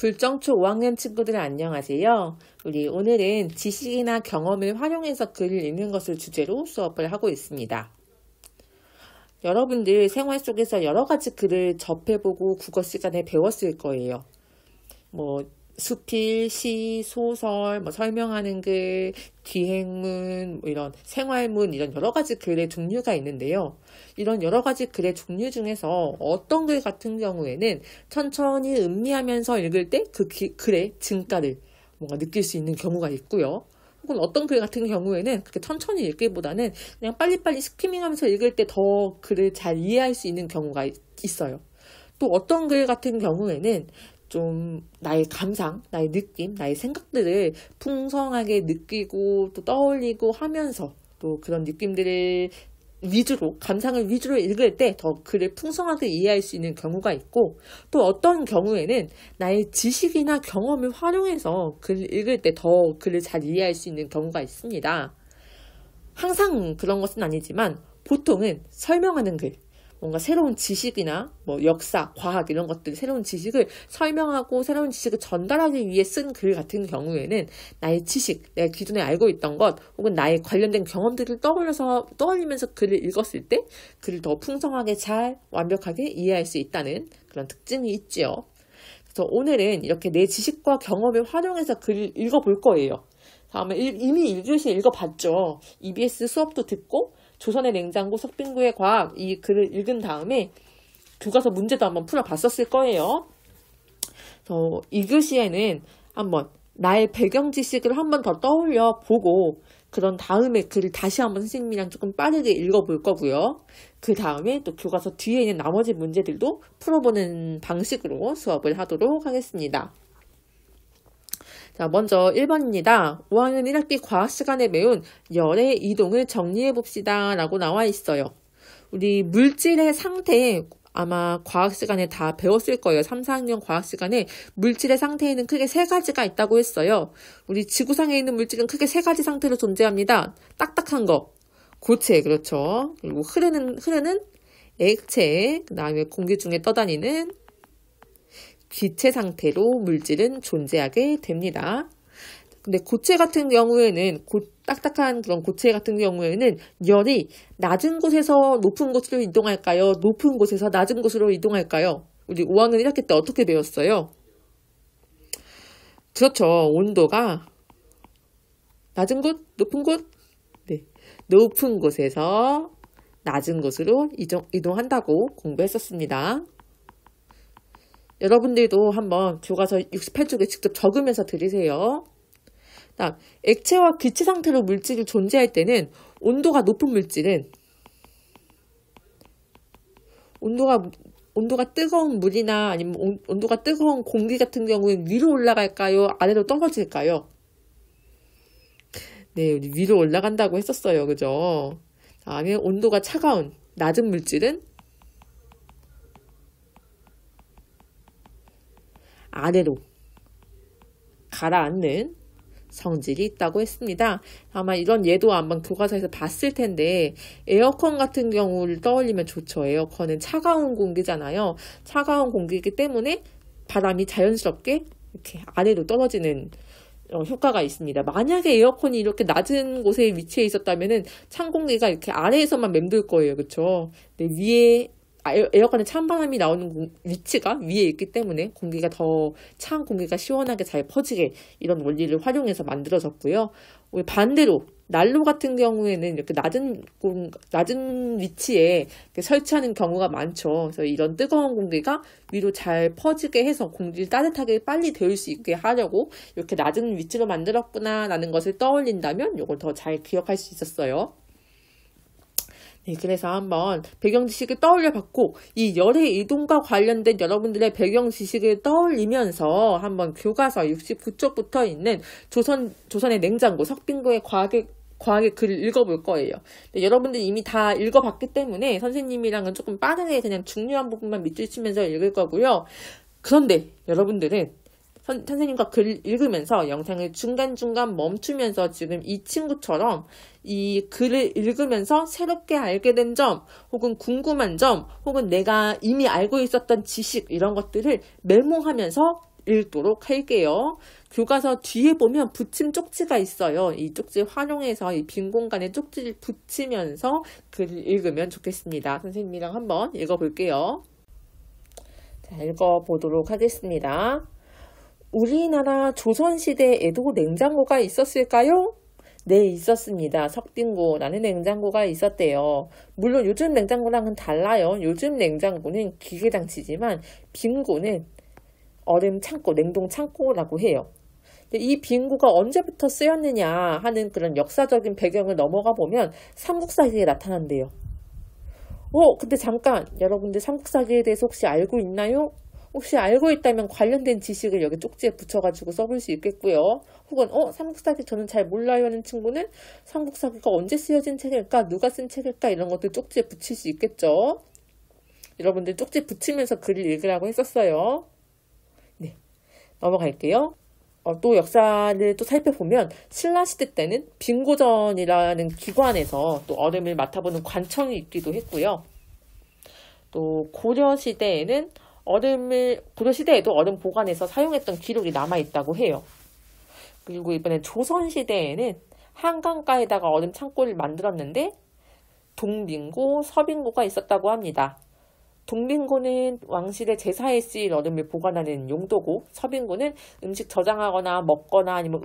불정초 5학년 친구들 안녕하세요. 우리 오늘은 지식이나 경험을 활용해서 글을 읽는 것을 주제로 수업을 하고 있습니다. 여러분들 생활 속에서 여러 가지 글을 접해보고 국어 시간에 배웠을 거예요. 수필, 시, 소설, 설명하는 글, 기행문, 이런 생활문, 이런 여러 가지 글의 종류가 있는데요. 이런 여러 가지 글의 종류 중에서 어떤 글 같은 경우에는 천천히 음미하면서 읽을 때 그 글의 진가를 뭔가 느낄 수 있는 경우가 있고요. 혹은 어떤 글 같은 경우에는 그렇게 천천히 읽기보다는 그냥 빨리빨리 스키밍하면서 읽을 때 더 글을 잘 이해할 수 있는 경우가 있어요. 또 어떤 글 같은 경우에는 좀 나의 감상, 나의 느낌, 나의 생각들을 풍성하게 느끼고 또 떠올리고 하면서 또 그런 느낌들을 위주로, 감상을 위주로 읽을 때 더 글을 풍성하게 이해할 수 있는 경우가 있고, 또 어떤 경우에는 나의 지식이나 경험을 활용해서 글을 읽을 때 더 글을 잘 이해할 수 있는 경우가 있습니다. 항상 그런 것은 아니지만 보통은 설명하는 글, 뭔가 새로운 지식이나 역사, 과학 이런 것들 새로운 지식을 설명하고 새로운 지식을 전달하기 위해 쓴 글 같은 경우에는 나의 지식, 내가 기존에 알고 있던 것 혹은 나의 관련된 경험들을 떠올리면서 글을 읽었을 때 글을 더 풍성하게 잘 완벽하게 이해할 수 있다는 그런 특징이 있지요. 그래서 오늘은 이렇게 내 지식과 경험을 활용해서 글을 읽어볼 거예요. 다음에 이미 1교시 읽어봤죠. EBS 수업도 듣고 조선의 냉장고, 석빙구의 과학 이 글을 읽은 다음에 교과서 문제도 한번 풀어봤었을 거예요. 그래서 2교시에는 한번 나의 배경 지식을 한번 더 떠올려 보고 그런 다음에 글을 다시 한번 선생님이랑 조금 빠르게 읽어볼 거고요. 그 다음에 또 교과서 뒤에 있는 나머지 문제들도 풀어보는 방식으로 수업을 하도록 하겠습니다. 자, 먼저 1번입니다. 5학년 1학기 과학 시간에 배운 열의 이동을 정리해 봅시다 라고 나와 있어요. 우리 물질의 상태 아마 과학 시간에 다 배웠을 거예요. 3, 4학년 과학 시간에 물질의 상태에는 크게 세 가지가 있다고 했어요. 우리 지구상에 있는 물질은 크게 세 가지 상태로 존재합니다. 딱딱한 거, 고체, 그렇죠. 그리고 흐르는 액체, 그 다음에 공기 중에 떠다니는 기체 상태로 물질은 존재하게 됩니다. 근데 고체 같은 경우에는 딱딱한 그런 고체 같은 경우에는 열이 낮은 곳에서 높은 곳으로 이동할까요? 높은 곳에서 낮은 곳으로 이동할까요? 우리 5학년 1학기 때 어떻게 배웠어요? 그렇죠. 온도가 낮은 곳, 높은 곳? 네. 높은 곳에서 낮은 곳으로 이동한다고 공부했었습니다. 여러분들도 한번 교과서 68쪽에 직접 적으면서 들으세요. 다음, 액체와 기체 상태로 물질이 존재할 때는 온도가 높은 물질은 온도가 뜨거운 물이나 아니면 온도가 뜨거운 공기 같은 경우는 위로 올라갈까요? 아래로 떨어질까요? 네, 우리 위로 올라간다고 했었어요. 그죠? 다음에 온도가 차가운 낮은 물질은 아래로 가라앉는 성질이 있다고 했습니다. 아마 이런 예도 한번 교과서에서 봤을 텐데 에어컨 같은 경우를 떠올리면 좋죠. 에어컨은 차가운 공기잖아요. 차가운 공기이기 때문에 바람이 자연스럽게 이렇게 아래로 떨어지는 효과가 있습니다. 만약에 에어컨이 이렇게 낮은 곳에 위치해 있었다면은 찬 공기가 이렇게 아래에서만 맴돌 거예요. 그렇죠? 근데 위에 에어컨의 찬바람이 나오는 위치가 위에 있기 때문에 공기가 더 찬 공기가 시원하게 잘 퍼지게 이런 원리를 활용해서 만들어졌고요. 반대로 난로 같은 경우에는 이렇게 낮은 위치에 설치하는 경우가 많죠. 그래서 이런 뜨거운 공기가 위로 잘 퍼지게 해서 공기를 따뜻하게 빨리 데울 수 있게 하려고 이렇게 낮은 위치로 만들었구나라는 것을 떠올린다면 이걸 더 잘 기억할 수 있었어요. 네, 그래서 한번 배경 지식을 떠올려 봤고 이 열의 이동과 관련된 여러분들의 배경 지식을 떠올리면서 한번 교과서 69쪽부터 있는 조선의 냉장고, 석빙구의 과학의 글을 읽어볼 거예요. 네, 여러분들 이미 다 읽어봤기 때문에 선생님이랑은 조금 빠르게 그냥 중요한 부분만 밑줄치면서 읽을 거고요. 그런데 여러분들은 선생님과 글 읽으면서 영상을 중간중간 멈추면서 지금 이 친구처럼 이 글을 읽으면서 새롭게 알게 된 점, 혹은 궁금한 점, 혹은 내가 이미 알고 있었던 지식 이런 것들을 메모하면서 읽도록 할게요. 교과서 뒤에 보면 붙임 쪽지가 있어요. 이 쪽지 활용해서 이 빈 공간에 쪽지를 붙이면서 글을 읽으면 좋겠습니다. 선생님이랑 한번 읽어볼게요. 자, 읽어보도록 하겠습니다. 우리나라 조선시대에도 냉장고가 있었을까요? 네, 있었습니다. 석빙고라는 냉장고가 있었대요. 물론 요즘 냉장고랑은 달라요. 요즘 냉장고는 기계장치지만 빙고는 얼음 창고, 냉동 창고라고 해요. 이 빙고가 언제부터 쓰였느냐 하는 그런 역사적인 배경을 넘어가 보면 삼국사기에 나타난대요. 근데 잠깐 여러분들 삼국사기에 대해서 혹시 알고 있나요? 혹시 알고 있다면 관련된 지식을 여기 쪽지에 붙여가지고 써볼 수 있겠고요. 혹은 삼국사기 저는 잘 몰라요 하는 친구는 삼국사기가 언제 쓰여진 책일까? 누가 쓴 책일까? 이런 것들 쪽지에 붙일 수 있겠죠. 여러분들 쪽지에 붙이면서 글을 읽으라고 했었어요. 네, 넘어갈게요. 또 역사를 또 살펴보면 신라시대 때는 빙고전이라는 기관에서 또 얼음을 맡아보는 관청이 있기도 했고요. 또 고려시대에도 얼음 보관해서 사용했던 기록이 남아있다고 해요. 그리고 이번에 조선시대에는 한강가에다가 얼음 창고를 만들었는데 동빙고, 서빙고가 있었다고 합니다. 동빙고는 왕실의 제사에 쓰일 얼음을 보관하는 용도고, 서빙고는 음식 저장하거나 먹거나 아니면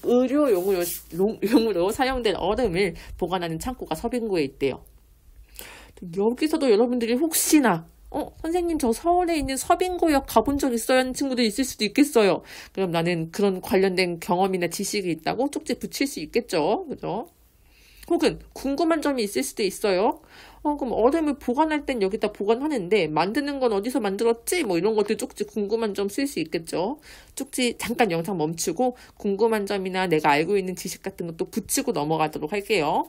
의료용으로 사용된 얼음을 보관하는 창고가 서빙고에 있대요. 여기서도 여러분들이 혹시나 선생님 저 서울에 있는 서빙고역 가본 적 있어요 하는 친구도 있을 수도 있겠어요. 그럼 나는 그런 관련된 경험이나 지식이 있다고 쪽지에 붙일 수 있겠죠. 그죠? 혹은 궁금한 점이 있을 수도 있어요. 그럼 얼음을 보관할 땐 여기다 보관하는데 만드는 건 어디서 만들었지? 뭐 이런 것들 쪽지 궁금한 점 쓸 수 있겠죠. 쪽지 잠깐 영상 멈추고 궁금한 점이나 내가 알고 있는 지식 같은 것도 붙이고 넘어가도록 할게요.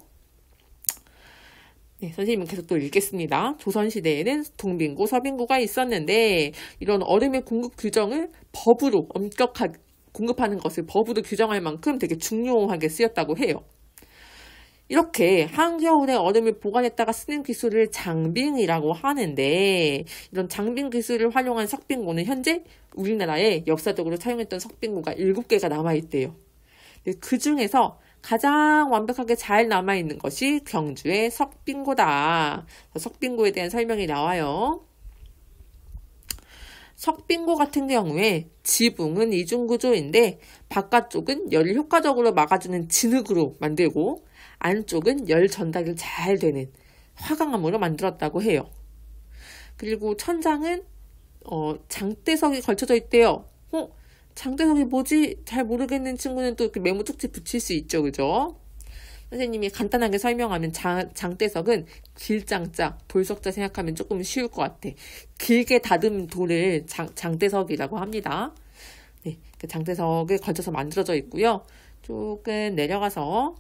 네, 선생님은 계속 또 읽겠습니다. 조선시대에는 동빙고, 서빙고가 있었는데 이런 얼음의 공급 규정을 법으로 엄격하게 공급하는 것을 법으로 규정할 만큼 되게 중요하게 쓰였다고 해요. 이렇게 한겨울에 얼음을 보관했다가 쓰는 기술을 장빙이라고 하는데 이런 장빙 기술을 활용한 석빙고는 현재 우리나라에 역사적으로 사용했던 석빙고가 7개가 남아있대요. 그 중에서 가장 완벽하게 잘 남아있는 것이 경주의 석빙고다. 석빙고에 대한 설명이 나와요. 석빙고 같은 경우에 지붕은 이중구조인데 바깥쪽은 열을 효과적으로 막아주는 진흙으로 만들고 안쪽은 열 전달이 잘 되는 화강암으로 만들었다고 해요. 그리고 천장은 장대석이 걸쳐져 있대요. 장대석이 뭐지? 잘 모르겠는 친구는 또 이렇게 메모 쪽지 붙일 수 있죠. 그죠? 선생님이 간단하게 설명하면 장대석은 길장자, 돌석자 생각하면 조금 쉬울 것 같아. 길게 다듬은 돌을 장대석이라고 합니다. 네, 그 장대석을 걸쳐서 만들어져 있고요. 조금 내려가서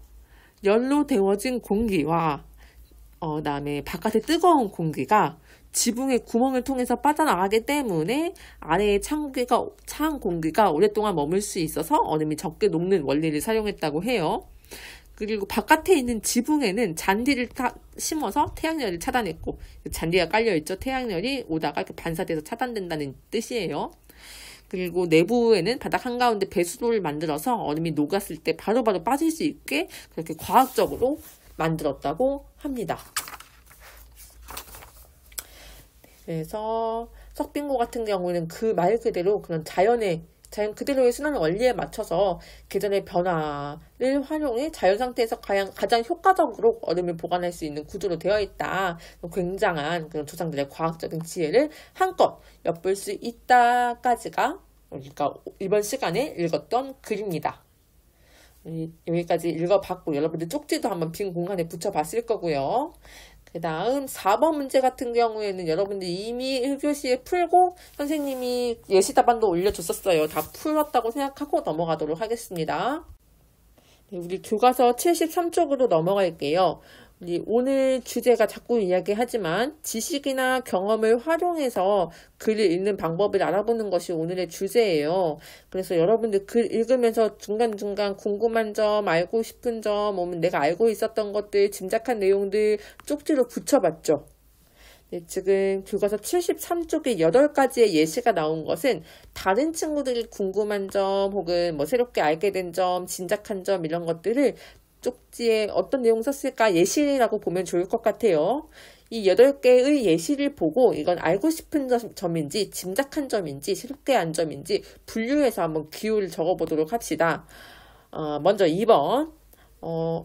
열로 데워진 공기와 그다음에 바깥의 뜨거운 공기가 지붕의 구멍을 통해서 빠져나가기 때문에 아래의 찬 공기가 오랫동안 머물 수 있어서 얼음이 적게 녹는 원리를 사용했다고 해요. 그리고 바깥에 있는 지붕에는 잔디를 심어서 태양열을 차단했고 잔디가 깔려있죠. 태양열이 오다가 이렇게 반사돼서 차단된다는 뜻이에요. 그리고 내부에는 바닥 한가운데 배수로를 만들어서 얼음이 녹았을 때 바로바로 빠질 수 있게 그렇게 과학적으로 만들었다고 합니다. 그래서 석빙고 같은 경우는 그 말 그대로 그런 자연 그대로의 순환 원리에 맞춰서 계절의 변화를 활용해 자연 상태에서 가장 효과적으로 얼음을 보관할 수 있는 구조로 되어 있다. 굉장한 그런 조상들의 과학적인 지혜를 한껏 엿볼 수 있다까지가 우리가 이번 시간에 읽었던 글입니다. 여기까지 읽어봤고 여러분들 쪽지도 한번 빈 공간에 붙여봤을 거고요. 그 다음 4번 문제 같은 경우에는 여러분들 이미 1교시에 풀고 선생님이 예시 답안도 올려줬었어요. 다 풀었다고 생각하고 넘어가도록 하겠습니다. 네, 우리 교과서 73쪽으로 넘어갈게요. 우리 오늘 주제가 자꾸 이야기하지만 지식이나 경험을 활용해서 글을 읽는 방법을 알아보는 것이 오늘의 주제예요. 그래서 여러분들 글 읽으면서 중간중간 궁금한 점, 알고 싶은 점, 내가 알고 있었던 것들, 짐작한 내용들 쪽지로 붙여봤죠. 네, 지금 교과서 73쪽에 8가지의 예시가 나온 것은 다른 친구들이 궁금한 점 혹은 뭐 새롭게 알게 된 점, 짐작한 점 이런 것들을 쪽지에 어떤 내용 썼을까 예시라고 보면 좋을 것 같아요. 이 8개의 예시를 보고 이건 알고 싶은 점인지 짐작한 점인지 새롭게 안 점인지 분류해서 한번 기호를 적어보도록 합시다. 먼저 2번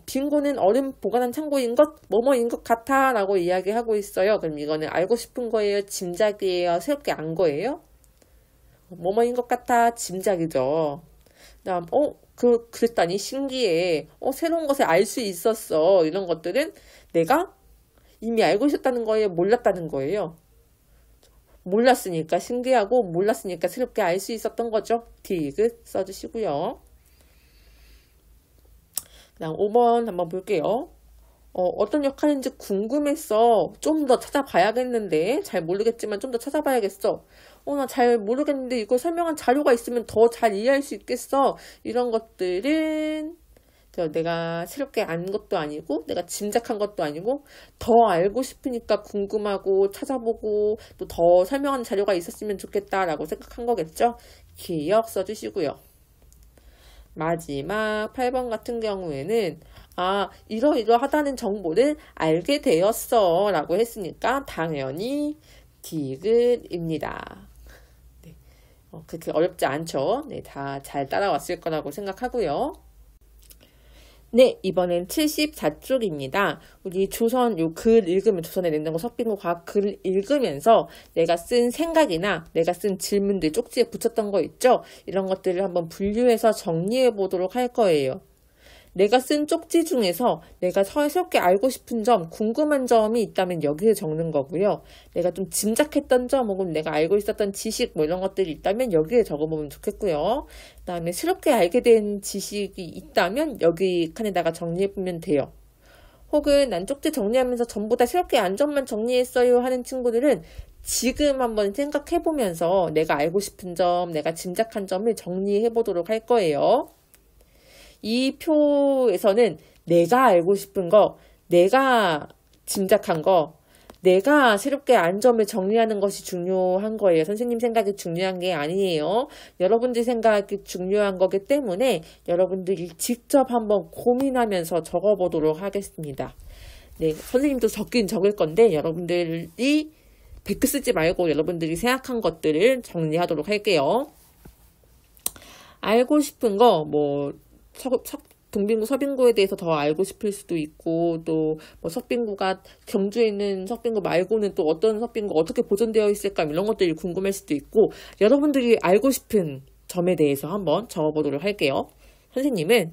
빙고는 얼음 보관한 창고인 것 뭐뭐인 것 같아 라고 이야기하고 있어요. 그럼 이거는 알고 싶은 거예요? 짐작이에요? 새롭게 안 거예요? 뭐뭐인 것 같아 짐작이죠. 그다음 그랬다니 신기해. 새로운 것을 알 수 있었어. 이런 것들은 내가 이미 알고 있었다는 거예요? 몰랐다는 거예요? 몰랐으니까 신기하고 몰랐으니까 새롭게 알 수 있었던 거죠. 디귿 써주시고요. 그다음 5번 한번 볼게요. 어떤 역할인지 궁금했어. 좀 더 찾아봐야겠는데. 잘 모르겠지만 좀 더 찾아봐야겠어. 나 잘 모르겠는데 이거 설명한 자료가 있으면 더 잘 이해할 수 있겠어. 이런 것들은 내가 새롭게 안 것도 아니고 내가 짐작한 것도 아니고 더 알고 싶으니까 궁금하고 찾아보고 또 더 설명한 자료가 있었으면 좋겠다라고 생각한 거겠죠. 기억 써주시고요. 마지막 8번 같은 경우에는 이러이러하다는 정보를 알게 되었어 라고 했으니까 당연히 디귿입니다. 네, 그렇게 어렵지 않죠. 네, 다 잘 따라왔을 거라고 생각하고요. 네, 이번엔 74쪽입니다. 우리 조선 요 글 읽으면 조선의 냉장고 석빙고 과학 글을 읽으면서 내가 쓴 생각이나 내가 쓴 질문들 쪽지에 붙였던 거 있죠? 이런 것들을 한번 분류해서 정리해 보도록 할 거예요. 내가 쓴 쪽지 중에서 내가 새롭게 알고 싶은 점, 궁금한 점이 있다면 여기에 적는 거고요. 내가 좀 짐작했던 점 혹은 내가 알고 있었던 지식 뭐 이런 것들이 있다면 여기에 적어보면 좋겠고요. 그 다음에 새롭게 알게 된 지식이 있다면 여기 칸에다가 정리해보면 돼요. 혹은 난 쪽지 정리하면서 전부 다 새롭게 안 점만 정리했어요 하는 친구들은 지금 한번 생각해보면서 내가 알고 싶은 점, 내가 짐작한 점을 정리해보도록 할 거예요. 이 표에서는 내가 알고 싶은 거, 내가 짐작한 거, 내가 새롭게 안 점을 정리하는 것이 중요한 거예요. 선생님 생각이 중요한 게 아니에요. 여러분들 생각이 중요한 거기 때문에 여러분들이 직접 한번 고민하면서 적어보도록 하겠습니다. 네, 선생님도 적긴 적을 건데 여러분들이 백크 쓰지 말고 여러분들이 생각한 것들을 정리하도록 할게요. 알고 싶은 거, 동빙구, 서빙구에 대해서 더 알고 싶을 수도 있고, 또, 석빙구가 경주에 있는 석빙구 말고는 또 어떤 석빙구 어떻게 보존되어 있을까, 이런 것들이 궁금할 수도 있고, 여러분들이 알고 싶은 점에 대해서 한번 적어보도록 할게요. 선생님은,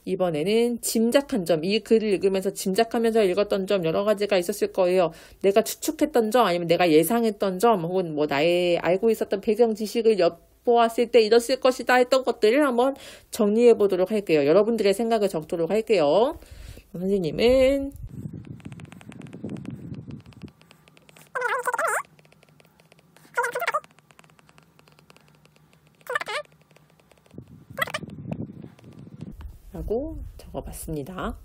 이번에는 짐작한 점, 이 글을 읽으면서 짐작하면서 읽었던 점 여러 가지가 있었을 거예요. 내가 추측했던 점, 아니면 내가 예상했던 점, 혹은 나의 알고 있었던 배경 지식을 엿보았을 때 이랬을 것이다 했던 것들을 한번 정리해 보도록 할게요. 여러분들의 생각을 적도록 할게요. 선생님은 라고 적어봤습니다.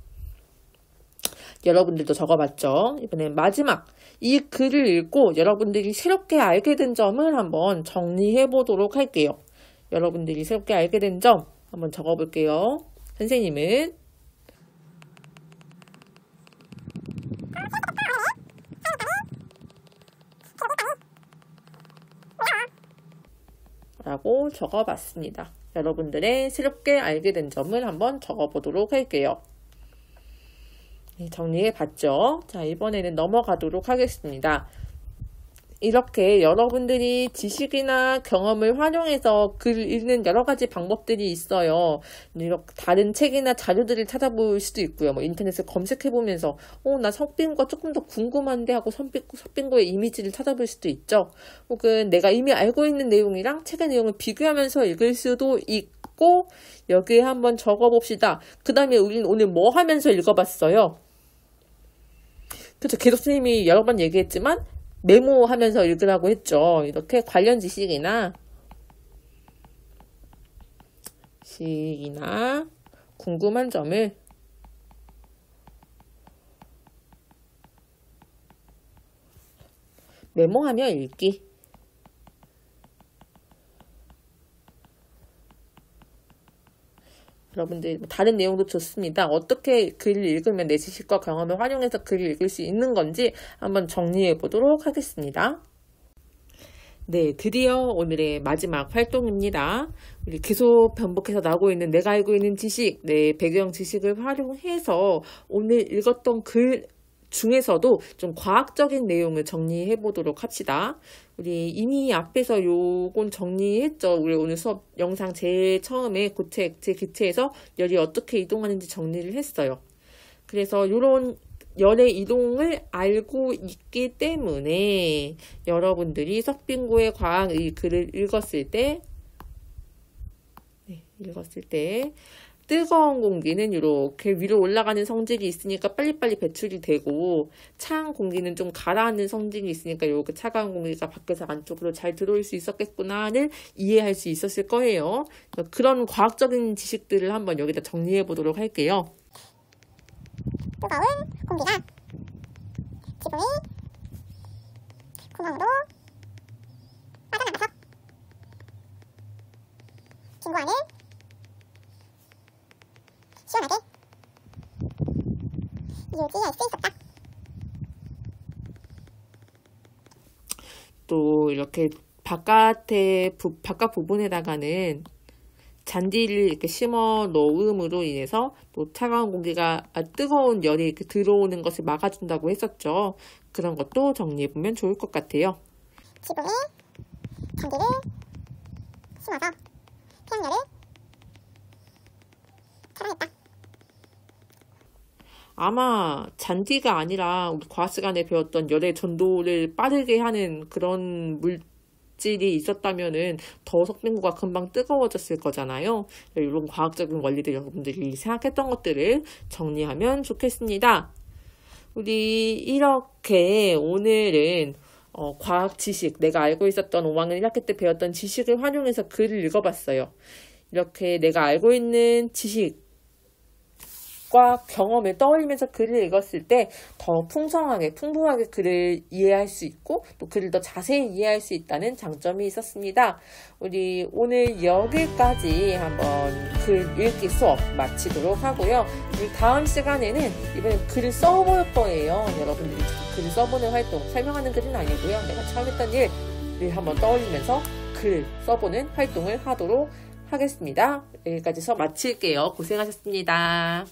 여러분들도 적어봤죠? 이번엔 마지막 이 글을 읽고 여러분들이 새롭게 알게 된 점을 한번 정리해 보도록 할게요. 여러분들이 새롭게 알게 된 점 한번 적어볼게요. 선생님은 라고 적어봤습니다. 여러분들의 새롭게 알게 된 점을 한번 적어보도록 할게요. 네, 정리해봤죠? 자, 이번에는 넘어가도록 하겠습니다. 이렇게 여러분들이 지식이나 경험을 활용해서 글을 읽는 여러 가지 방법들이 있어요. 이렇게 다른 책이나 자료들을 찾아볼 수도 있고요. 인터넷에 검색해보면서 나 석빙고가 조금 더 궁금한데 하고 석빙고의 이미지를 찾아볼 수도 있죠. 혹은 내가 이미 알고 있는 내용이랑 책의 내용을 비교하면서 읽을 수도 있고 여기에 한번 적어봅시다. 그 다음에 우리는 오늘 뭐 하면서 읽어봤어요? 그렇죠. 계속 선생님이 여러 번 얘기했지만 메모하면서 읽으라고 했죠. 이렇게 관련 지식이나 궁금한 점을 메모하며 읽기. 여러분들 다른 내용도 좋습니다. 어떻게 글을 읽으면 내 지식과 경험을 활용해서 글을 읽을 수 있는 건지 한번 정리해 보도록 하겠습니다. 네, 드디어 오늘의 마지막 활동입니다. 우리 계속 반복해서 나오고 있는 내가 알고 있는 지식, 내 배경 지식을 활용해서 오늘 읽었던 글 중에서도 좀 과학적인 내용을 정리해 보도록 합시다. 우리 이미 앞에서 요건 정리했죠. 우리 오늘 수업 영상 제일 처음에 고체, 액체, 기체에서 열이 어떻게 이동하는지 정리를 했어요. 그래서 요런 열의 이동을 알고 있기 때문에 여러분들이 석빙고의 과학 이 글을 읽었을 때 뜨거운 공기는 이렇게 위로 올라가는 성질이 있으니까 빨리빨리 배출이 되고 차가운 공기는 좀 가라앉는 성질이 있으니까 이렇게 차가운 공기가 밖에서 안쪽으로 잘 들어올 수 있었겠구나를 이해할 수 있었을 거예요. 그런 과학적인 지식들을 한번 여기다 정리해 보도록 할게요. 뜨거운 공기가 지붕의 구멍으로 빠져나가서 진구 안을 시원하게 유지할 수 있었다. 또 이렇게 바깥 부분에다가는 잔디를 이렇게 심어 놓음으로 인해서 또 차가운 공기가 뜨거운 열이 이렇게 들어오는 것을 막아준다고 했었죠. 그런 것도 정리해보면 좋을 것 같아요. 지붕에 잔디를 심어서 태양열을 차단했다. 아마 잔디가 아니라 우리 과학 시간에 배웠던 열의 전도를 빠르게 하는 그런 물질이 있었다면은 더 석빙고가 금방 뜨거워졌을 거잖아요. 이런 과학적인 원리들 여러분들이 생각했던 것들을 정리하면 좋겠습니다. 우리 이렇게 오늘은 과학 지식, 내가 알고 있었던 5학년 1학기 때 배웠던 지식을 활용해서 글을 읽어봤어요. 이렇게 내가 알고 있는 지식과 경험을 떠올리면서 글을 읽었을 때 더 풍부하게 글을 이해할 수 있고 또 글을 더 자세히 이해할 수 있다는 장점이 있었습니다. 우리 오늘 여기까지 한번 글 읽기 수업 마치도록 하고요. 우리 다음 시간에는 이번엔 글을 써볼 거예요. 여러분들이 글을 써보는 활동, 설명하는 글은 아니고요. 내가 처음 했던 일을 한번 떠올리면서 글 써보는 활동을 하도록 하겠습니다. 여기까지 수업 마칠게요. 고생하셨습니다.